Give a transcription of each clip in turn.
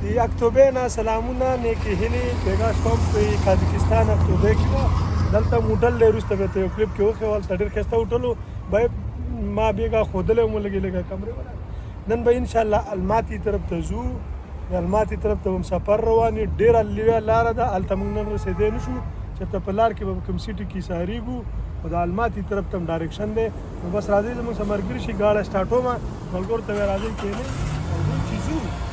د اکتوبر نه سلامونه نیکې هیلې پیغا شوم په قازقستان اکتوبر کې وه دلته موټل دی وروسته به ته یو کلیپ کې وښیم هلته ډېر ښایسته هوټل و باید ما بېګا ښودلی وم لږې لږه کمرې ولا نن به انشاءالله الماتي طرف ته ځو د الماتي طرف ته هم سفر روان یو ډېره لویه لاره ده هلته موږ نن رسېدی نه شو چېرته په لار کې به کوم سیټي کې سهارېږو خو د الماتي طرف ته هم ډایرکشن دی نو بس راځئ زموږ سره ملګري شي ګاډی سټارټومه ملګرو ته وایي راځئ کښېنئ راځئ چې ځو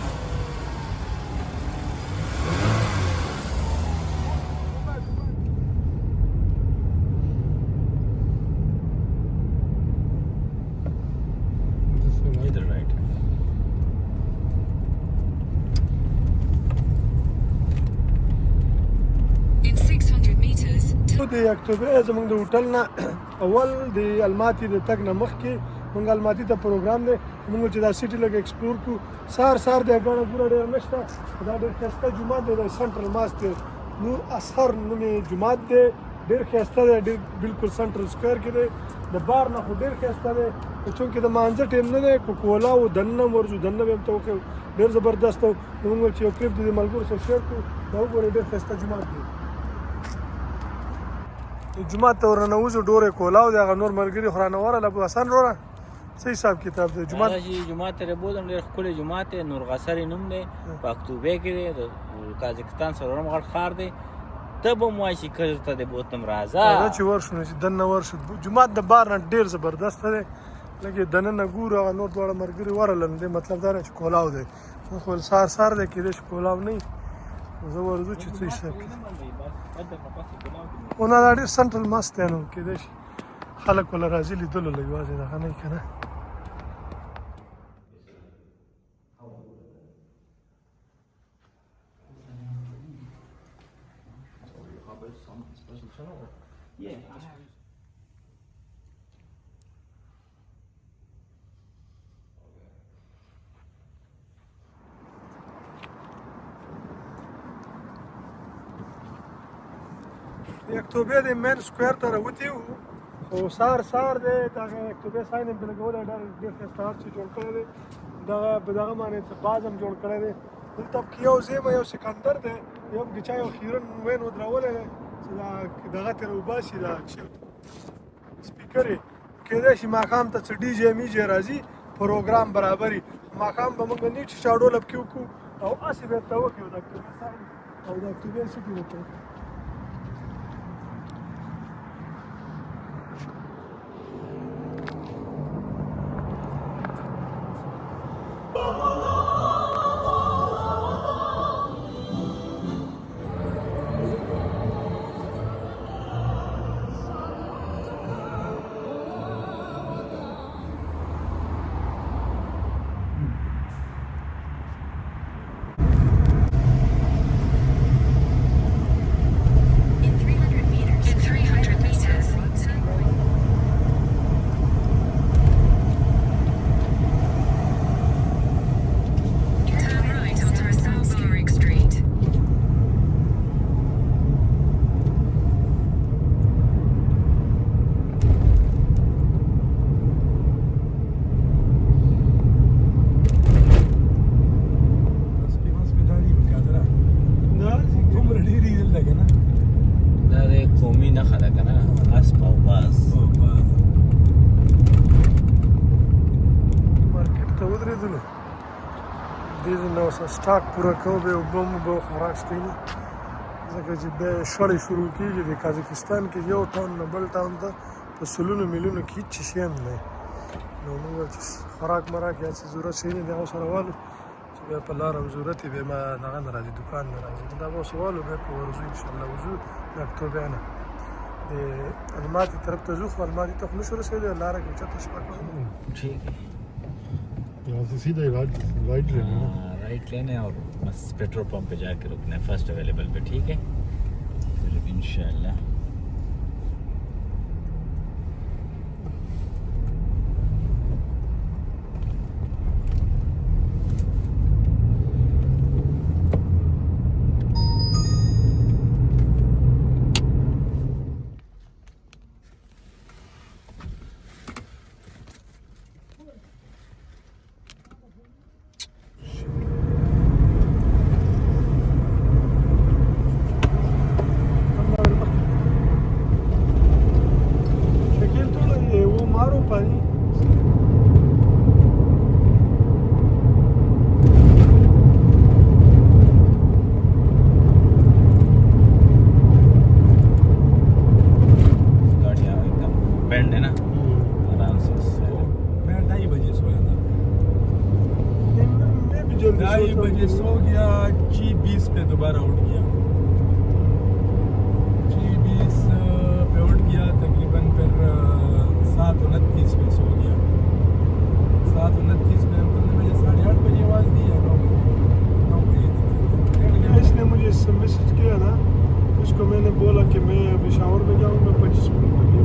د اکتوبر زموږ د هوټل نه اول د الماتي د تګ نه مخکې موږ الماتي ته پروګرام دی موږ چې دا سیټي لږ ایکسپلور کړو سهار دی ګڼه ګوڼه ډېره نشته دا ډېر ښایسته جومات دی د سنټرل ماسک نور اصغر نومې جومات دی ډېر ښایسته دی ډېر بالکل سنټرل سکویر کې دی د بار نه خو ډېر ښایسته دی خو چونکې د مانځه ټیم نه دی کوکولا و دننه هم ورځو دننه به هم ته وښیو ډېر زبردست و نو موږ چې یو کلیپ د ملګرو سره شیر کړو دا وګورئ ډېر ښایسته جومات دی جمعه ته ورننوځو ډورې کولاو دی هغه نور ملګري خو رانه ورله ابو حسن وروره څه حساب کتاب دی جومات ته رابودم ډېر ښکلی جومات دی نورغسر یې نوم دی په اکتوبر کې دی د قازقستان څلورم غټ ښار دی ته به م وایي چې کلي ته دې بوتلم راځه چې ورشو نو چې دننه ورشو جومات د بار نه ډېر زبردسته دی لږ دننه ګورو هغه نور دواړه ملګري ورله نو دې مطلب دا دی چې کولاو دی موږ خو سهار دی کېدای شي کولاو نه وي زه ورځو چې څه حساب کړي خو نه دا ډېر سنټرل مست دی نو کېدای شي خلک وله راځي لیدلو له یوازې دغه نه وي که نه د اکتوبر د مین سکویر ته راوتي وو خو سهار دی دغه اکتوبر ساین هم پرې لګولی ډېر ښایسته هر څه جوړ کړی دی په دغه باندې باز هم جوړ کړی دی دلته پکې یو ځای یو سکندر دی یو پکې چا یو خیرن وین ودرولی دی چې دغه ترې وباسي دا سپیکر یې کېدای شي ماښام ته څه ډي جې میجې راځي پروګرام برابري ماښام به موږ نیټ شاډو لب کې وکړو او هسې به ورته وکړو د اکتوبر ساین او د اکتوبر سیټي وکړو سټاک پوره کوو بیا اوبه مو به خوراک څښئ نه ځکه چې بیا شخړې شروع کېږي د قازقستان کې یو ټاون نه بل ټاون ته په سلونو میلیونو کې هېڅ شي هم نه نو موږ چې خوراک مراک یا څه ضرورت شی نه دی هغه سره والو چې بیا په لاره هم ضرورت یې بیا ما دغه نه راځي دوکان نه راځي دا به اوس والو بیا په ورځو انشاءالله وځو د اکتوبر نه د الماتي طرف ته ځو خو الماتي ته خو نشو رسېدی لاره کې اوچته شپه کوو ٹھیک ہے यहाँ से सीधा राइट लेना है राइट लेना है और बस पेट्रोल पंप पे जाके रुकना है फर्स्ट अवेलेबल पे ठीक है चलो इंशाल्लाह जल्दी 2:30 बजे सो गया, 6:20 पे दोबारा उठ गया। 6:20 पे उठ गया, तकरीबन फिर 7:29 पे सो गया। 7:29 पे हमने बजे 8:30 बजे आवाज़ दी है, 9 बजे इसने मुझे मैसेज किया था, उसको मैंने बोला कि मैं अभी शावर में जाऊँगा 25 मिनट लगे,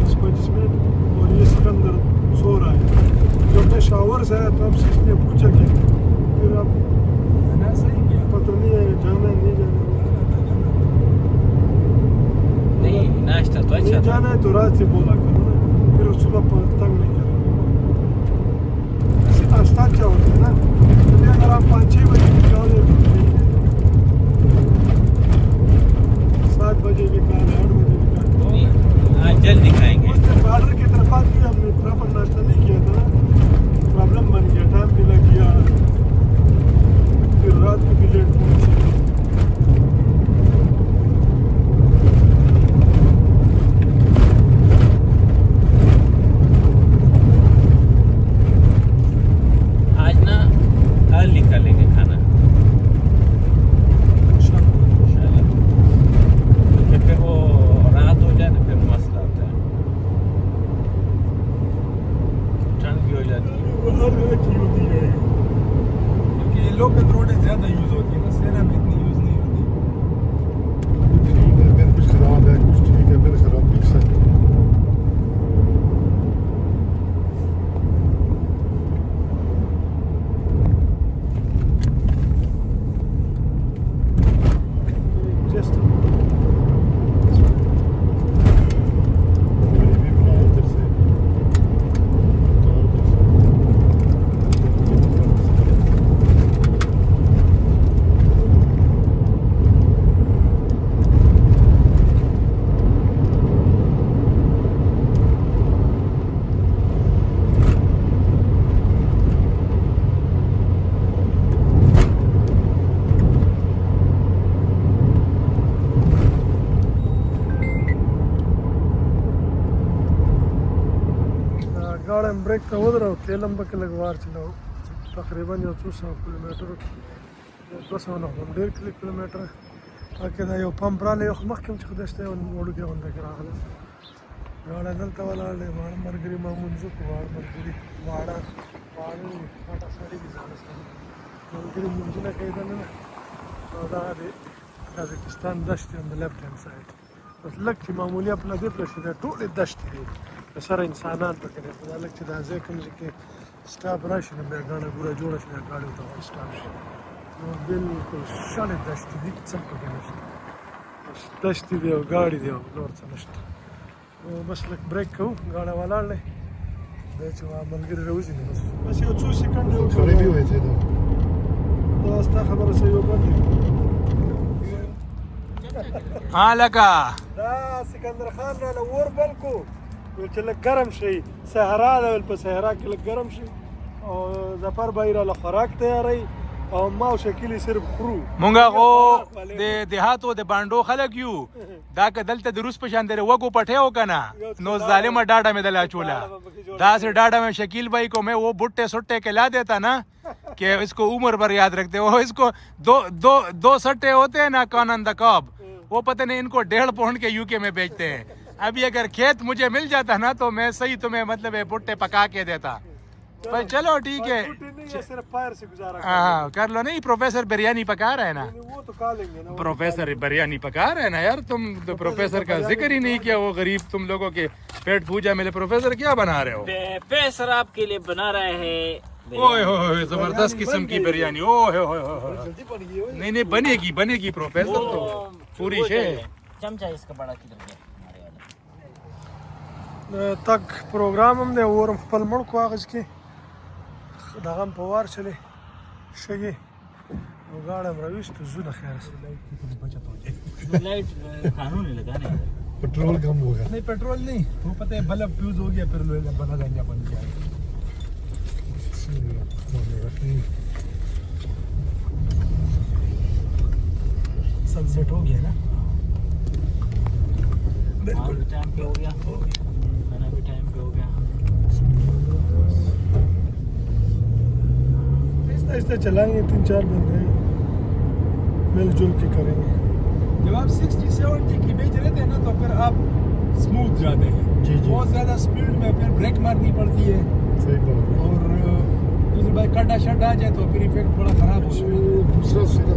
20-25 मिनट, और ये सिकंदर सो रहा है। जब मैं शावर से आया तो हमसे इसने पूछा कि फिर अब मैंने सही किया। पता नहीं है जाना है नहीं जाना है। नहीं नाश्ता तो अच्छा नहीं था। जाना है तो रात से बोला करो ना, फिर सुबह तंग नहीं करेंगे। ऐसे नाश्ता अच्छा होता है ना, क्योंकि अगर आप 5-6 बजे निकालोगे तो ठीक है, 7 बजे निकाले, 8 बजे निकाले। नहीं, आज जल्दी खाएंगे। उस दिन बॉर्डर की तरफ आती है, हमने प्रॉपर नाश्ता नहीं किया था, प्रॉब्लम बन गया, टाइम भी लग गया, फिर रात को भी लेट पहुंचे। आज ना अर्ली कर लेंगे खाना इंशाल्लाह। क्योंकि फिर वो रात हो जाए तो फिर मसला होता है, ठंड भी हो जाती है। अच्छी होती है क्योंकि ये लोकल रोडें ज़्यादा यूज़ होती है ना, सेना में इतनी यूज़ नहीं होती। ठीक है, फिर कुछ खराब है, कुछ ठीक है, फिर खराब फिक्स है। Just ये भी बनाया इधर से। तो और कुछ गाड़ी में ब्रेक तो उधर हो, तेल हम के लगवार चलाओ तकरीबन 200 किलोमीटर 200 किलोमीटर आके दा यो पंप राले यो मखम छ खदस्ते और मोड़ के होंदा करा हला गाड़ी दलता वाला ले मार मरगरी मामुंजु वाड़ मरगरी वाड़ा वाड़ू फाटा सारी की जान से मरगरी मुंजना कहदा ना दा दे कजाकिस्तान दश्त on the left hand side बस लग मामूली अपना दे प्लस ده ټول دشت دي سره انسانان پکې دي خدای لکه چې دا ځای کوم ځای کې سټاپ راشي نو بیا ګاډه ګوره جوړه شي بیا ګاډي ته سټاپ شي نو بالکل شاله دشت دي څه پکې نشته بس دشت دی او ګاډي دی او نور څه نشته نو بس لک بریک کوو ګاډه ولاړلې دا چې ملګري راوځي نو بس یو څو سکند یو खड़े भी हुए थे तो دا ستا خبره صحیح وبندي हाँ लगा دا سکندر خان را لور بلکو ویل چې لږ ګرم شي صحرا ده ویل په صحرا کې لږ ګرم شي او ظفر بھائی را له خوراک تیاری او ما او شکیلی صرف خورو مونږه غو د دیهاتو د باندو خلک یو دا که دلته د روس په شان درې وګو پټیو کنه نو ظالمه ډاډه مې دلا چولا دا سے ڈاڈا میں شکیل بھائی کو میں وہ بھٹے سٹے کے لا دیتا نا کہ اس کو عمر بھر یاد رکھتے وہ اس کو دو سٹے ہوتے ہیں نا کانن دا کاب وہ پتہ نہیں ان کو 1.5 پاؤنڈ کے UK میں بیچتے ہیں ابھی اگر کھیت مجھے مل جاتا نا تو میں صحیح تمہیں مطلب بھٹے پکا کے دیتا پر چلو ٹھیک ہے صرف فائر سے گزارا ہاں کر لو نہیں پروفیسر بریانی پکا رہے ہیں نا وہ تو کھا لیں گے نا प्रोफेसर बिरयानी पका रहे हैं ना यार तुम तो प्रोफेसर का जिक्र ही नहीं किया वो गरीब तुम लोगों के पेट पूजा मेरे प्रोफेसर क्या बना रहे हो प्रोफेसर आपके लिए बना रहे हैं ओए होए जबरदस्त किस्म की बिरयानी ओए होए जल्दी बन गई हो नहीं नहीं बनेगी प्रोफेसर तो पूरी शे चमचा इसका बड़ा किधर गया हमारे वाला تک پروګرام هم دی ورم خپل مړ کو اغز کې دغه په وار چلی شګي او غاړه مرويست زو د خیر سره लाइट कानून नहीं लगाने पेट्रोल कम होगा नहीं पेट्रोल नहीं वो पता है बल्ब फ्यूज हो गया फिर बना गंजा बन गया सनसेट हो गया ना बिल्कुल टाइम पे हो गया खाना भी टाइम पे हो गया इस आहिस्ता आहिस्ता चलाएंगे, 3-4 बंदे मिलजुल के करेंगे। जब आप 60-70 की बेच रहे थे ना तो फिर आप स्मूथ जाते हैं। जी, जी। बहुत ज़्यादा स्पीड में फिर ब्रेक मारनी पड़ती है सही बात है। और दूसरी बात कड्डा शड्डा आ जाए तो फिर इफेक्ट बड़ा ख़राब हो वो दूसरा सीधा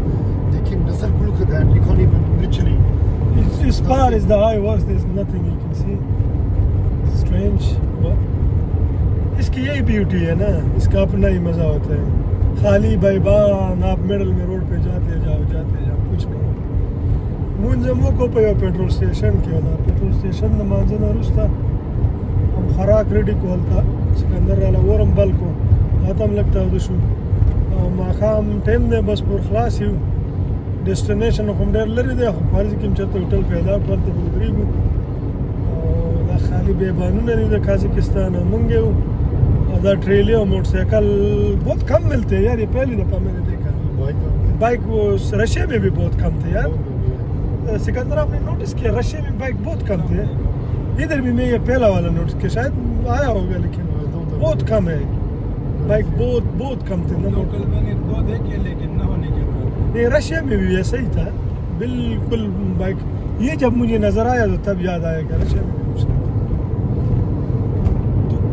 देखिए नजर कुल का that you can't even literally As far as the eye works, there's nothing you can see. Strange, but इसकी यही ब्यूटी है ना, इसका अपना ही मज़ा होता है। खाली बैबान आप मिडल में रोड पे जाते जाओ कुछ नहीं। मुंजमो को पे पेट्रोल स्टेशन के ना पेट्रोल स्टेशन न मांझना रुस्ता हम खराक रेडी को हलता सिकंदर वाला वरम बल को आतम लगता है दुशु माखाम टाइम ने बस पर खलास ही डेस्टिनेशन हम डेर लरी दे फर्ज किम चलते होटल पैदा करते बुगरीबू दा खाली बेबानू ने दे काजाकिस्तान मंगे आधा ट्रेलियो मोटरसाइकिल बहुत कम मिलते हैं यार, ये पहली दफ़ा मैंने देखा। बाइक वो रशिया में भी बहुत कम थे यार। सिकंदर आपने नोटिस किया रशिया में बाइक बहुत कम थे, इधर भी मैं ये पहला वाला नोटिस किया, शायद आया होगा लेकिन बहुत कम है बाइक, बहुत कम थे। लोकल मैंने 2 देखे लेकिन न होने के बाद नहीं रशिया में भी ऐसा ही था बिल्कुल बाइक। ये जब मुझे नज़र आया तो तब याद आया कि रशिया में भी कुछ नहीं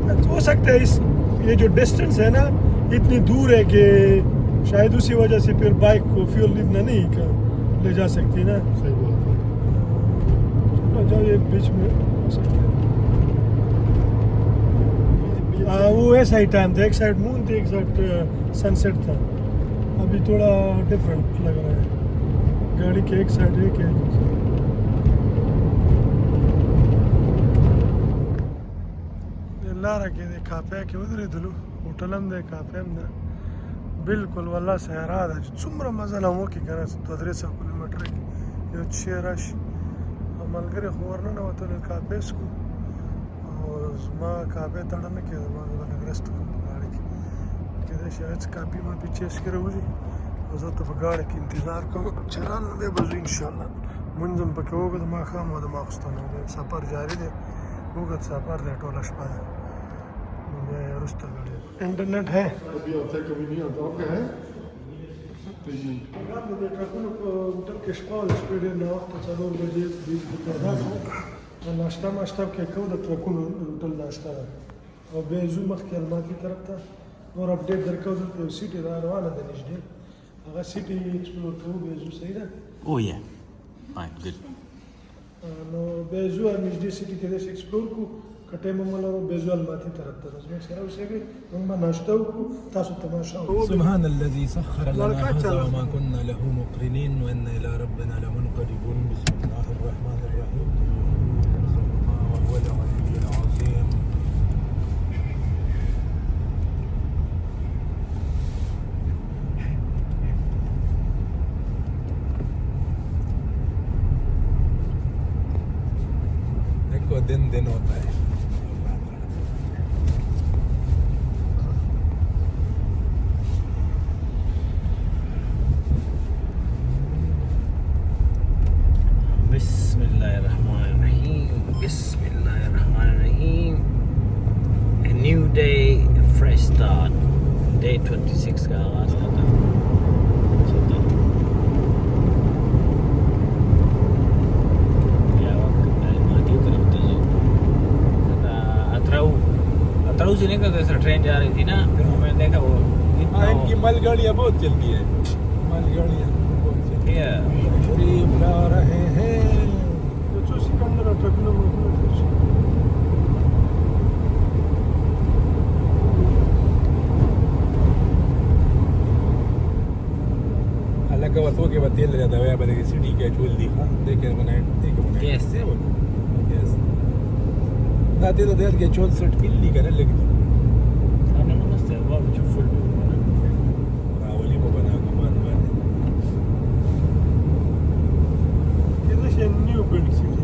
था। तो हो सकता है ये जो डिस्टेंस है ना इतनी दूर है कि शायद उसी वजह से फिर बाइक को फ्यूल इतना नहीं ले जा सकती ना। सही बात है। चलो जाओ ये बीच में हो सकता है। वो ऐसा ही टाइम था, एक साइड मून थी एक साइड सनसेट था। अभी थोड़ा डिफरेंट लग रहा है, गाड़ी के एक साइड एक है लारा के दे काफे के उधर दलू होटलम दे काफे में बिल्कुल वल्ला सहरा दा चुमरा मजा ना हो कि करे 200 किलोमीटर यो चेराश मलगरे खورنا نه وته काफे को और ما काफे तड़ने के बाद वाला रेस्ट को गाड़ी के दे शायद काफी में पीछे इसके रहुजी और तो गाड़ी के इंतजार को चलान में बजू इंशाल्लाह منظم پکې وګد ما خام او د ماخستانه سفر جاری دی وګد سفر دی ټول شپه मैं रुस्ता गाड़ी इंटरनेट है कभी होता है कभी नहीं होता। आपका है د ټرکونو په هوټل کې شپه شپې ډېر ناوخته 4 بجې 20 پیدا شو ناشته ماشته کې کو د ټرکونو هوټل ناشته او به زو مخکې الماتی طرف ته نور اپډیټ درکو د سیټي روانه ده نږدې هغه سیټي ایکسپلور کوو به زو صحیح ده Oh yeah. Fine, good. نو به زو نږدې سیټي کې د ایکسپلور کو کټه مملو به زو الماتی طرف ته زموږ سره اوسېږي موږ ناشته وکړو تاسو تماشا سبحان الذي سخر لنا هذا وما كنا له مقرنين وإنا إلى ربنا لمنقلبون. بسم الله الرحمن الرحيم. وهو العلي العظيم. देखो दिन होता है। Bismillahirrahmanirrahim. A new day, a fresh start. Day 26 का आगाज करता हूँ। या वक्त अलमाटी तरफ तो जो अतराऊ से निकल तो ट्रेन जा रही थी ना, फिर मैंने देखा वो इनकी मालगाड़ियाँ बहुत चलती है, मालगाड़ियाँ बहुत चलती है। गरीब ला रहे हैं जो सिकंदर ट्रकनो अलग वतों के बतेल रहता है बड़े सिटी के चूल दी देखे बनाए Yes. यस दाते तो देख के चूल सेट किल्ली करे लगती أنا ما استغرب بشوف रावली को बना कमान वाले ये न्यू बिल्ड सिटी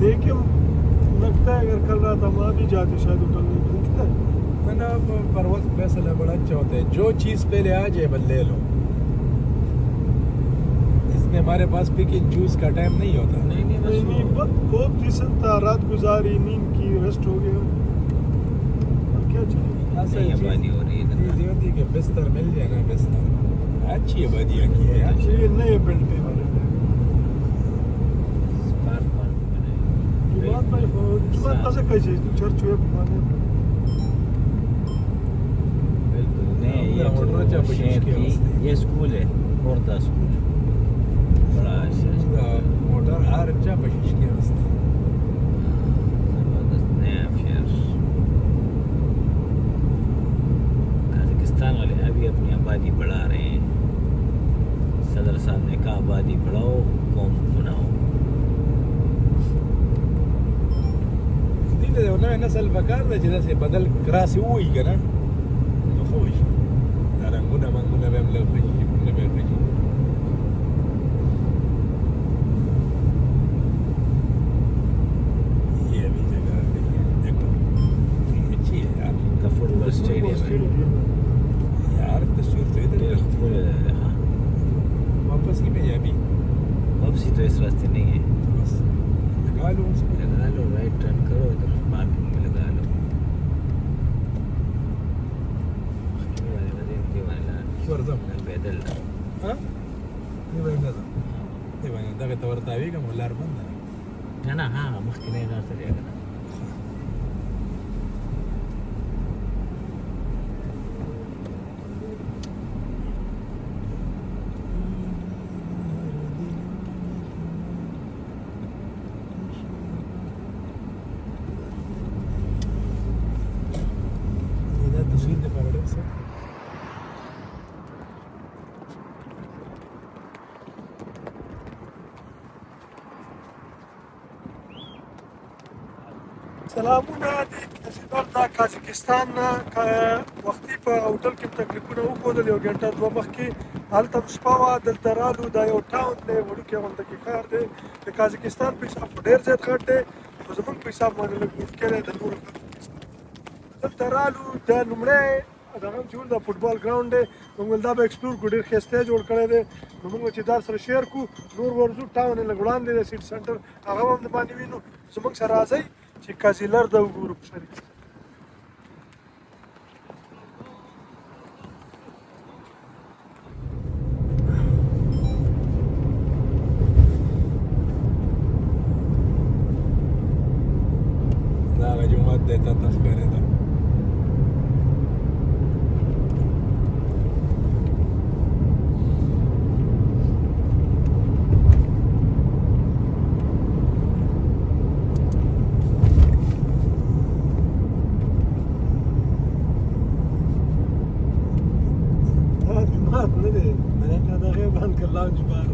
देखे लगता है अगर कल रात हम आ भी जाते शायद होटल में मिलता है मैंने परवत फैसला बड़ा अच्छा होता है, जो चीज़ पहले आ जाए बस ले लो। इसमें हमारे पास पिक एंड चूज का टाइम नहीं होता। नहीं नहीं बहुत डिसेंट था, रात गुजारी नींद की रेस्ट हो गया और क्या चाहिए। नहीं आबादी हो रही है बिस्तर मिल जाए ना, बिस्तर अच्छी है, बढ़िया की है यार। ये नए बिल्ड पे बने स्पार्क पार्क बनाई। जुमात भाई जुमात कैसे कैसे चर्च हुए बने बिल्कुल नहीं, ये मोटर चा तो बशिश शहर के की वास्ते। ये स्कूल है, कोर्दा स्कूल बड़ा अच्छा मोटर आ रचा बशिश के वास्ते। जबरदस्त नया शहर। काजाकिस्तान वाले अभी अपनी आबादी बढ़ा रहे हैं। सदर साहब ने कहा आबादी बढ़ाओ, कौम बनाओ। دې یو نوی نسل پکار دی چې داسې بدل راسې ووایي که نه نو ښه وشي. دا رنګونه منګونه به هم لږ ښه شي، ژبونه به یې ښه شي. ये अभी जगह देखो अच्छी है यार। का फुटबॉल स्टेडियम है। यार तस्वीर तो इधर ډېر ښکلی دی، ها. वापस ही में है अभी वापसी तो इस रास्ते नहीं है। बस लगा लो उसमें। लगा लो, राइट टर्न करो, इधर पार्किंग में लगा लो। ورځم पैदल ها دی باندې ده دی باندې دغه تور تاوی کوم لار بند ده نه نه، ها مخکې نه راځي کنه. دا تصویر د پاره څه سلامونه د تاسیدار د کازاکستان نه وختي په هوټل کې تکلیفونه وښودل، یو ګنټه دوه مخکې هلته شپه وه. دلته رالو، دا یو ټاون دی، وړوکی غونډه کې ښار دی. د کازاکستان په حساب خو ډېر زیات غټ دی، خو زموږ په حساب باندې لږ وړوکی دی د نورو خلکو په حساب. دلته رالو، دا لومړی دغه هم چې ول دا فوټبال ګراونډ دی، موږ ویل دا به ایکسپلور کړو، ډېر ښایسته یې جوړ کړی دی. نو موږ چې دا سره شیر کړو، نور ورځو ټاون یې لږ وړاندې دی سیټي سنټر، هغه هم د باندې وینو. زموږ سره راځئ چې کازیلر د وګورو په شریک. دا هغه جومات دی تا ته ښکارېده جومات نه دی، دغې باندې لاونج بار.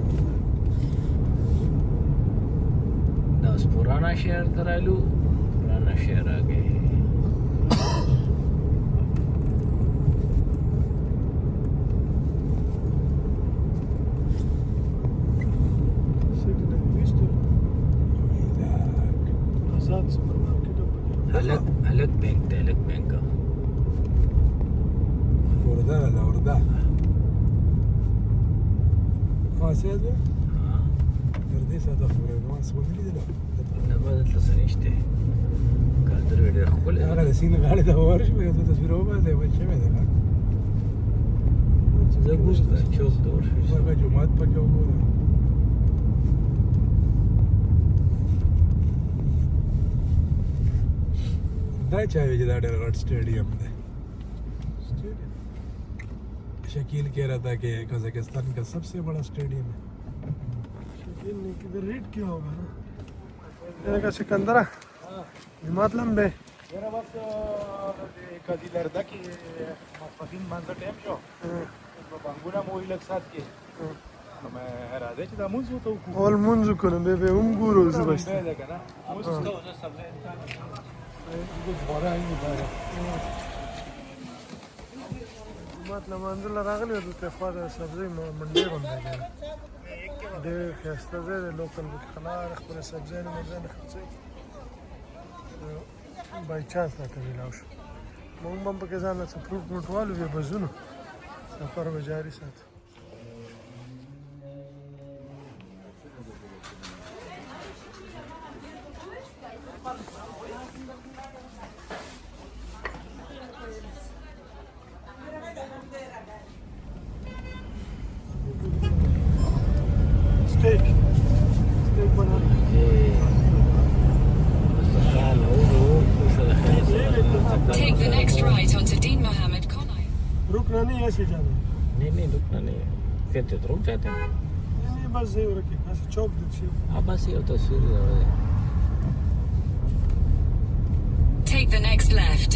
دا اوس पुराना शहर ته رالو. पुराना शहर आ गए। سیټي نه ویستو آزاد سپر مارکیټ هم پکې. الگ बैंक ته، الग बैंक का اورده ده اورده خاصیت ده हाँ। تر دې ساعته پورې نو څه ونه لیدل نه بدل ته څه نشته. کادر ډېر ښکلی دی. هغه د سیند غاړې ته ورشو یو څه تصویر وباسئ بس شوی دی زه ګوسته چوک ته ورشو. هغه جومات پکې وګوره دا چا وی چې دا ډېر غټ سټیډیم دی शकील कह रहा था कि कजाकिस्तान का सबसे बड़ा स्टेडियम है शकील ने किधर रेड किया होगा ना। ये का सिकंदरा जमात लंबे मेरा बस कदी लरदा कि मफिन मानता टाइम शो तो बंगुना मोई लग साथ के तो मैं राधे चिदा मुझ तो اول منځ کنه به به هم ګورو زه بس ده کنه اوس څه وځه سبزه دې غوړه یې ده جماعت لمانځل راغلی د ته خوا د سبزی منډي غونډه کې ډېر ښایسته ځای دی، لوکل خلار خپل سبزی نه مرزه نه خرڅوي. بای چانس راته میلاو شو، موږ هم پکې ځان له څه پروف نوټ والو بیا به ځو نو سفر به جاري ساتو. रुकना नहीं है ऐसे जाना नहीं रुकना नहीं है, फिर तो रुक जाते हैं। नहीं बस यही हो रखी बस चौक दीजिए अब बस ये तस्वीर है। Take the next left.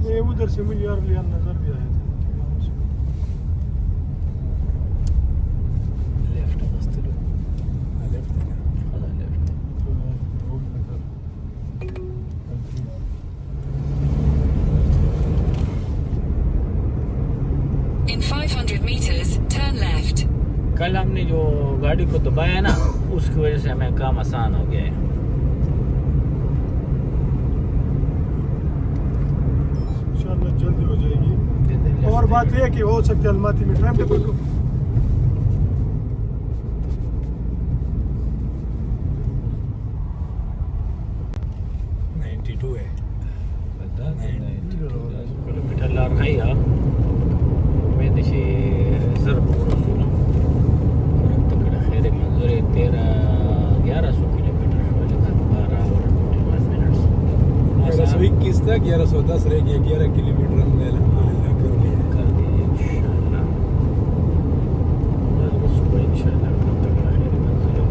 ये उधर से मुझे यार लिया नजर भी आया था लेफ्ट मस्त लो, left In 500 meters, turn left. कल हमने जो गाड़ी को दबाया ना, उसकी वजह से हमें काम आसान हो गया है। इंशाल्लाह जल्दी हो जाएगी। और बात यह है कि हो सकती है अलमाती में टाइम टेबल को 92 है। kilometer لار خيا وين شي زرب ورسوله قربت كده خير منظوري 1100 किलोमीटर شوالي كان 12 और 45 मिनट 1121 था, 1110 रह गया, 11 किलोमीटर हमने अल्हम्दुलिल्लाह कर लिया। कर दिए इंशाल्लाह। बस सुबह इंशाल्लाह قربت كده خير منظوري।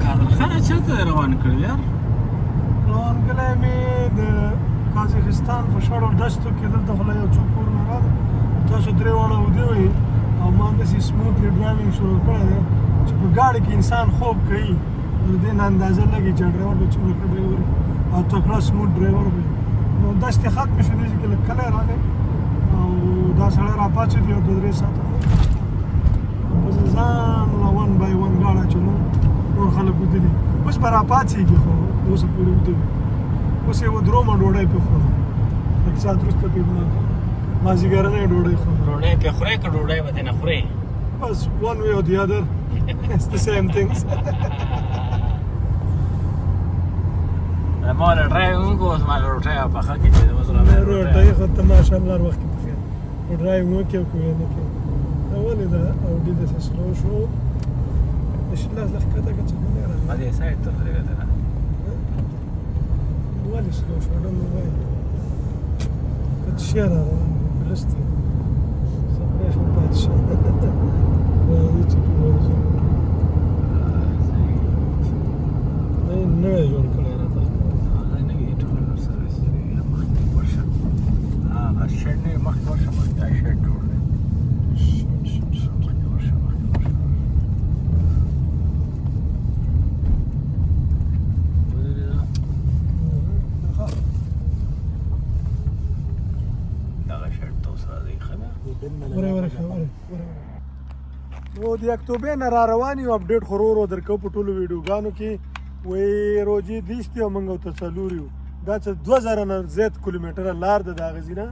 کارخانه چېرته روان کړی یار؟ روان کلی مې د کازاخستان په شړو دشتو کې دلته خو له یو څو کورونه راغلل تاسو درې واړه ودې وئ او ما همداسې سموتلی ډرایوینګ شروع کړی دی چې په ګاډي کې انسان خوب کوي نو د دې نه اندازه لګي چې ډرایور به څومره ښه ډرایور وي او تکړه سموت ډرایور وي نو دشتې ختمې شوې چې کله کلی راغی او دا سړی راپاڅېد یو 2-3 ساعته پس ځان له ون بای ون ګاډه چلو نور خلک ودلي اوس به راپاڅېږي خو اوسه پورې ویده وي اوس یې ودرومه ډوډۍ پې خورم لږ ساعت وروسته پې مازدیګرنۍ ډوډۍ خورم ډوډۍ پې خورې که ډوډۍ به ترې نه خورې؟ بس one way or the other it's the same things ما له ډرایوینګ اوس ما له روټۍ پخه کړي چې اوس له مې روټۍ خو ته ماشاءالله هر وخت کې پخېږي خو ډرایوینګ وکړې او که یې نه کړې دا ولې دا اودي داسې سلو شو د شلاس له ښکته که څه نه راغلی ما دې سایډ ته درېږه نه ولې سلو شو ډم وایي که څه شی را روان دی بلستې سپریشن پاتې شه راځي چې پې ورځو دا یې نوی جوړ کړی راته هغه نوي ټرانسپورټ سروس دی مخکې ورشه هغه شیډ نه مخکې ورشه مخکې دا شیډ جوړ دی مخکې ورشه دغه شیډ ته اوس راځئ ښه ده نو د اکتوبر نه را روان یو اپډیټ خو ورو ورو درکوو په ټولو ویډیوګانو کې وایي روجې 20 دي او موږ ورته 4 یو دا څه 2000 نه زیات کیلومتره لار ده د هغې ځینه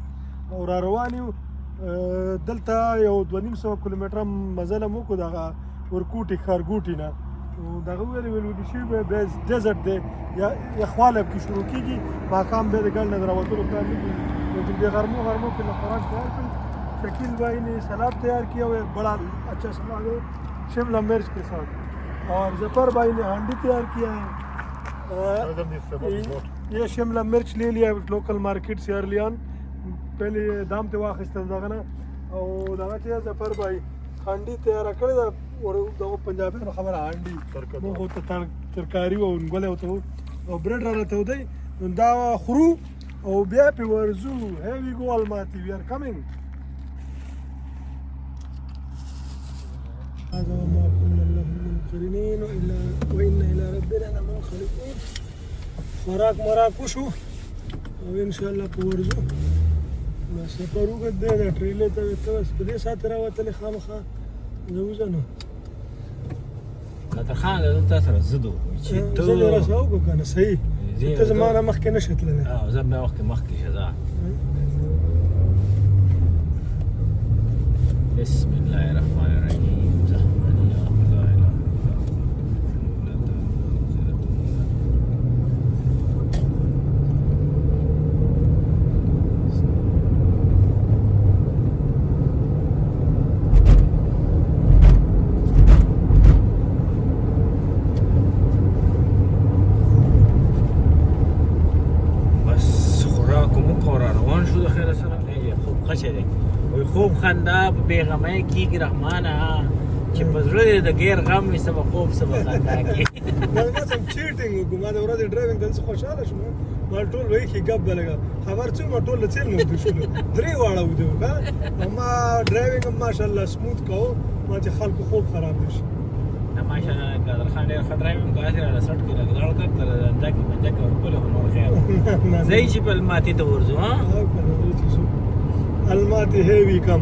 او را روان یو دلته یو 2500 کیلومتره مزل هم وکړو دغه ورکوټي ښارګوټي نه نو دغه ویلې ودي شوي به ډیزرټ دی یا یخوالی پکې شروع کېږي ماښام بیا د ګاډي نه د راوتلو پلان نه کېږي نو چې د غرمو کې له خوراک تیار کړي शकील भाई ने सलाद तैयार किया हुआ है बड़ा अच्छा सलाद है शिमला मिर्च के साथ और जफर भाई ने हांडी तैयार किया है ये शिमला मिर्च ले लिया है लोकल मार्केट से अर्लियान पहले दाम ते वाखिस्त दगना और दगा के जफर भाई हांडी तैयार करे और दो पंजाबी खबर हांडी वो होता तरकारी और गोले होता और ब्रेड रहता होता دا خرو او بیا په ورزو هی وی ګو الماتی وی ار کمینګ هذا ما قلنا الله المنكرين وإن إلى ربنا لمنقلبون خوراک مراک وشو او ان شاء الله په ورزو ما سفر وکړ د ټریلې ته بس په دې سات راوتلې خامخا زوځنه کته خان دلته سره زدو چې ته زه راسو کو کنه صحیح ته زمانه مخکې نشته تللی زه به مخکې شزا بسم الله الرحمن الرحيم خشه دی وای خوب خندا په بیغمه کیږي رحمانه چې په زړه دې د غیر غم وي سبا خوب سبا خندا کې ما سم چیټینګ وکړم ما د ورځې ډرایوینګ دلته خوشاله شوم ما ټول وای کی غب بلګا خبر څو ما ټول لڅل مو شو درې واړه ودو ها ما ډرایوینګ ماشاءالله سموث کو ما چې خلکو خوب خراب نشي نه ماشاءالله قادر خان ډېر ښه ډرایوینګ کوي را سټ کې لګړ کړل ځکه مځکه ورکول هو نور خیر زئی چې په ماتې ته ورځو ها الماتي هیوی کم